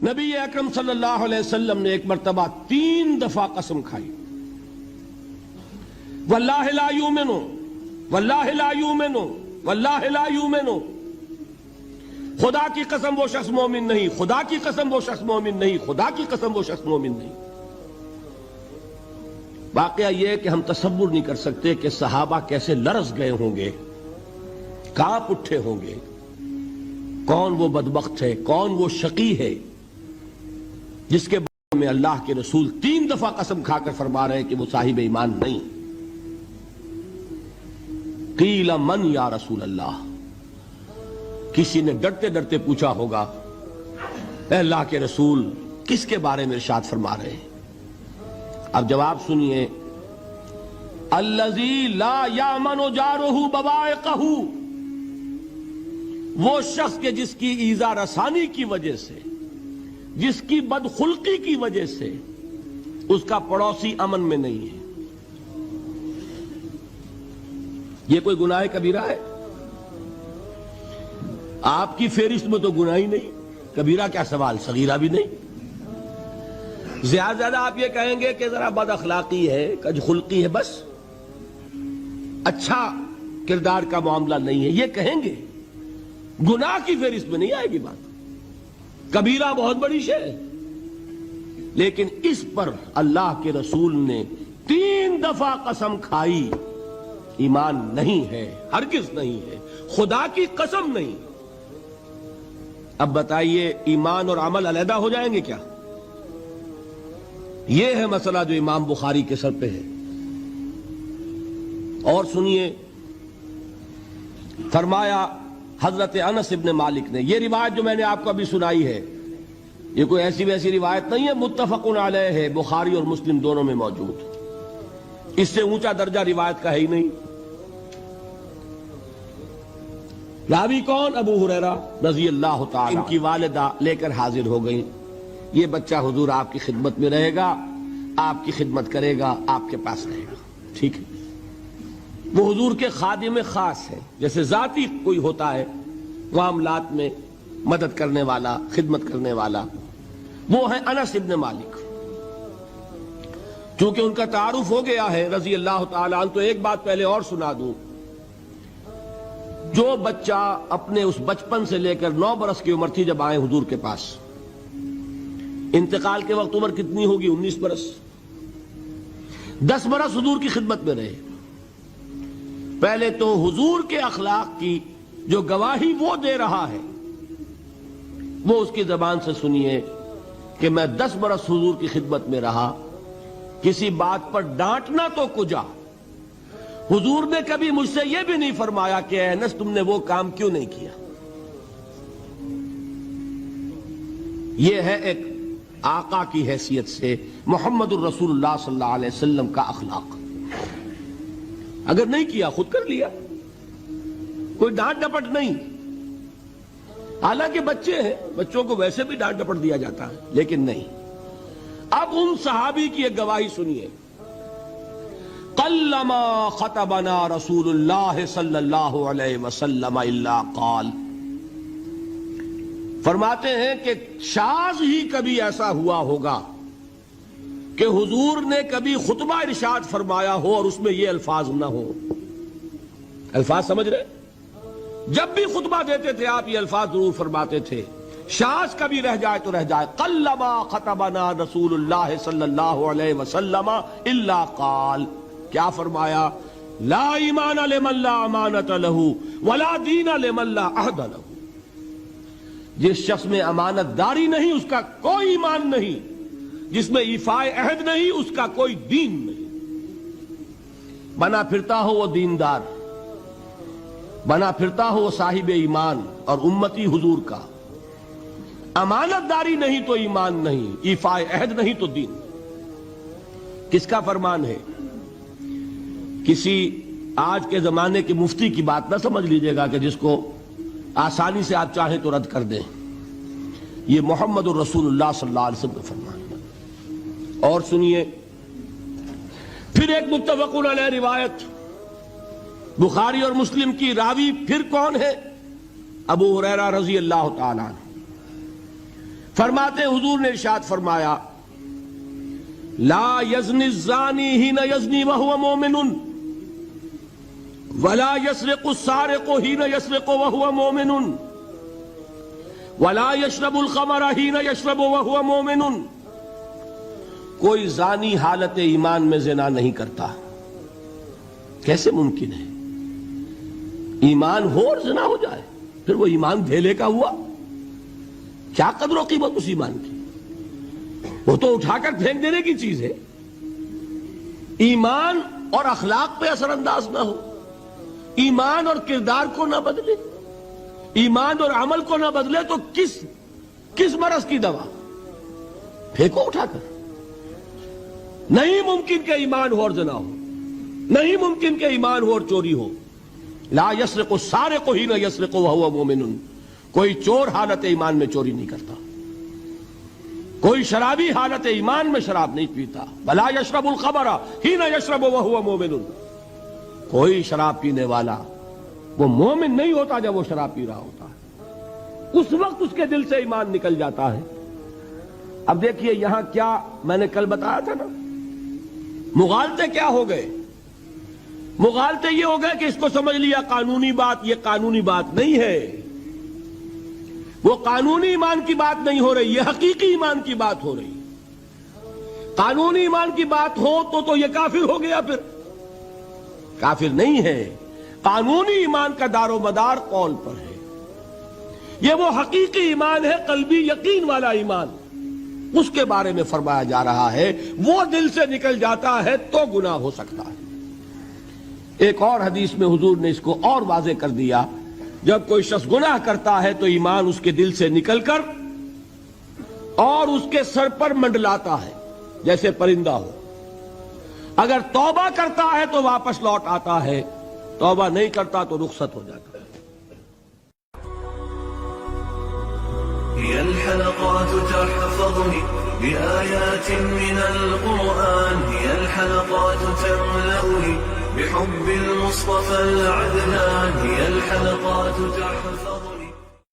نبی اکرم صلی اللہ علیہ وسلم نے ایک مرتبہ 3 دفعہ قسم کھائی، واللہ لا یؤمنو، واللہ لا یؤمنو، واللہ لا یؤمنو، خدا کی قسم وہ شخص مومن نہیں، خدا کی قسم وہ شخص مومن نہیں، خدا کی قسم وہ شخص مومن نہیں۔ واقعہ یہ کہ ہم تصور نہیں کر سکتے کہ صحابہ کیسے لرز گئے ہوں گے، کانپ اٹھے ہوں گے۔ کون وہ بدبخت ہے، کون وہ شقی ہے جس کے بارے میں اللہ کے رسول 3 دفعہ قسم کھا کر فرما رہے ہیں کہ وہ صاحب ایمان نہیں۔ قیل من یا رسول اللہ، کسی نے ڈرتے ڈرتے پوچھا ہوگا اے اللہ کے رسول کس کے بارے میں ارشاد فرما رہے ہیں؟ اب جواب سنیے، الذی لا یامن جارہ بوائقہ، وہ شخص کے جس کی ایذا رسانی کی وجہ سے، جس کی بدخلقی کی وجہ سے اس کا پڑوسی امن میں نہیں ہے۔ یہ کوئی گناہ کبیرہ ہے؟ آپ کی فہرست میں تو گناہ ہی نہیں، کبیرہ کیا سوال، صغیرہ بھی نہیں۔ زیادہ آپ یہ کہیں گے کہ ذرا بد اخلاقی ہے، کج خلقی ہے، بس اچھا کردار کا معاملہ نہیں ہے، یہ کہیں گے، گناہ کی فہرست میں نہیں آئے گی بات۔ کبیرہ بہت بڑی شے ہے، لیکن اس پر اللہ کے رسول نے 3 دفعہ قسم کھائی، ایمان نہیں ہے، ہرگز نہیں ہے، خدا کی قسم نہیں۔ اب بتائیے ایمان اور عمل علیحدہ ہو جائیں گے کیا؟ یہ ہے مسئلہ جو امام بخاری کے سر پہ ہے۔ اور سنیے، فرمایا حضرت انس ابن مالک نے، یہ روایت جو میں نے آپ کو ابھی سنائی ہے یہ کوئی ایسی ویسی روایت نہیں ہے، متفق علیہ ہے، بخاری اور مسلم دونوں میں موجود، اس سے اونچا درجہ روایت کا ہے ہی نہیں۔ راوی کون؟ ابو ہریرہ رضی اللہ تعالی، ان کی والدہ لے کر حاضر ہو گئی، یہ بچہ حضور آپ کی خدمت میں رہے گا، آپ کی خدمت کرے گا، آپ کے پاس رہے گا، ٹھیک ہے۔ وہ حضور کے خادم خاص ہے، جیسے ذاتی کوئی ہوتا ہے معاملات میں مدد کرنے والا، خدمت کرنے والا، وہ ہے انس ابن مالک۔ چونکہ ان کا تعارف ہو گیا ہے رضی اللہ تعالیٰ عنہ، تو ایک بات پہلے اور سنا دوں، جو بچہ اپنے اس بچپن سے لے کر 9 برس کی عمر تھی جب آئے حضور کے پاس، انتقال کے وقت عمر کتنی ہوگی؟ 19 برس، 10 برس حضور کی خدمت میں رہے۔ پہلے تو حضور کے اخلاق کی جو گواہی وہ دے رہا ہے وہ اس کی زبان سے سنیے کہ میں 10 برس حضور کی خدمت میں رہا، کسی بات پر ڈانٹنا تو کجا، حضور نے کبھی مجھ سے یہ بھی نہیں فرمایا کہ اے انس تم نے وہ کام کیوں نہیں کیا۔ یہ ہے ایک آقا کی حیثیت سے محمد الرسول اللہ صلی اللہ علیہ وسلم کا اخلاق۔ اگر نہیں کیا خود کر لیا، کوئی ڈانٹ ڈپٹ نہیں۔ حالانکہ بچے ہیں، بچوں کو ویسے بھی ڈانٹ ڈپٹ دیا جاتا ہے، لیکن نہیں۔ اب ان صحابی کی ایک گواہی سنیے، قلما خطبنا رسول اللہ صلی اللہ علیہ وسلم الا قال، فرماتے ہیں کہ شاذ ہی کبھی ایسا ہوا ہوگا کہ حضور نے کبھی خطبہ ارشاد فرمایا ہو اور اس میں یہ الفاظ نہ ہو۔ الفاظ سمجھ رہے؟ جب بھی خطبہ دیتے تھے آپ یہ الفاظ ضرور فرماتے تھے، شاذ کبھی رہ جائے تو رہ جائے، قلما خطبنا رسول اللہ صلی اللہ علیہ وسلم الا قال، کیا فرمایا؟ لا ایمان لمن لا امانت لہ ولا دین لمن لا عہد لہ، جس شخص میں امانت داری نہیں اس کا کوئی ایمان نہیں، جس میں ایفاء عہد نہیں اس کا کوئی دین نہیں۔ بنا پھرتا ہو وہ دیندار، بنا پھرتا ہو وہ صاحب ایمان اور امتی حضور کا، امانت داری نہیں تو ایمان نہیں، ایفاء عہد نہیں تو دین۔ کس کا فرمان ہے؟ کسی آج کے زمانے کے مفتی کی بات نہ سمجھ لیجئے گا کہ جس کو آسانی سے آپ چاہیں تو رد کر دیں، یہ محمد الرسول اللہ صلی اللہ علیہ وسلم کا فرمان ہے۔ اور سنیے پھر ایک متفق علیہ روایت بخاری اور مسلم کی، راوی پھر کون ہے؟ ابو ہریرہ رضی اللہ تعالیٰ عنہ۔ فرماتے حضور نے ارشاد فرمایا لا یزنی الزانی حین یزنی وہو مومن ولا یسرق السارق حین یسرق وہو مومن ولا یشرب الخمر حین یشرب وہو مومن. کوئی زانی حالت ایمان میں زنا نہیں کرتا. کیسے ممکن ہے؟ ایمان ہو اور زنا ہو جائے، پھر وہ ایمان دھیلے کا ہوا؟ کیا قدر و قیمت اس ایمان کی؟ وہ تو اٹھا کر پھینک دینے کی چیز ہے. ایمان اور اخلاق پہ اثر انداز نہ ہو، ایمان اور کردار کو نہ بدلے، ایمان اور عمل کو نہ بدلے تو کس مرض کی دوا؟ پھینکو اٹھا کر. نہیں ممکن کہ ایمان ہو اور زنا ہو، نہیں ممکن کہ ایمان ہو اور چوری ہو. لا یسرق السارق حین یسرق وہو مومن. کوئی چور حالت ایمان میں چوری نہیں کرتا، کوئی شرابی حالت ایمان میں شراب نہیں پیتا. ولا یشرب الخمر حین یشرب وہو مومن. کوئی شراب پینے والا وہ مومن نہیں ہوتا جب وہ شراب پی رہا ہوتا ہے، اس وقت اس کے دل سے ایمان نکل جاتا ہے. اب دیکھیے یہاں کیا میں نے کل بتایا تھا نا، مغالطے کیا ہو گئے؟ مغالطے یہ ہو گئے کہ اس کو سمجھ لیا قانونی بات. یہ قانونی بات نہیں ہے، وہ قانونی ایمان کی بات نہیں ہو رہی، یہ حقیقی ایمان کی بات ہو رہی. قانونی ایمان کی بات ہو تو یہ کافر ہو گیا. پھر کافر نہیں ہے. قانونی ایمان کا دار و مدار قول پر ہے. یہ وہ حقیقی ایمان ہے، قلبی یقین والا ایمان. اس کے بارے میں فرمایا جا رہا ہے وہ دل سے نکل جاتا ہے تو گناہ ہو سکتا ہے. ایک اور حدیث میں حضور نے اس کو اور واضح کر دیا. جب کوئی شخص گناہ کرتا ہے تو ایمان اس کے دل سے نکل کر اور اس کے سر پر منڈلاتا ہے جیسے پرندہ ہو. اگر توبہ کرتا ہے تو واپس لوٹ آتا ہے، توبہ نہیں کرتا تو رخصت ہو جاتا ہے. هي الحلقات تحفظني بآيات من القرآن، هي الحلقات تملأني بحب المصطفى العدنان، هي الحلقات تحفظني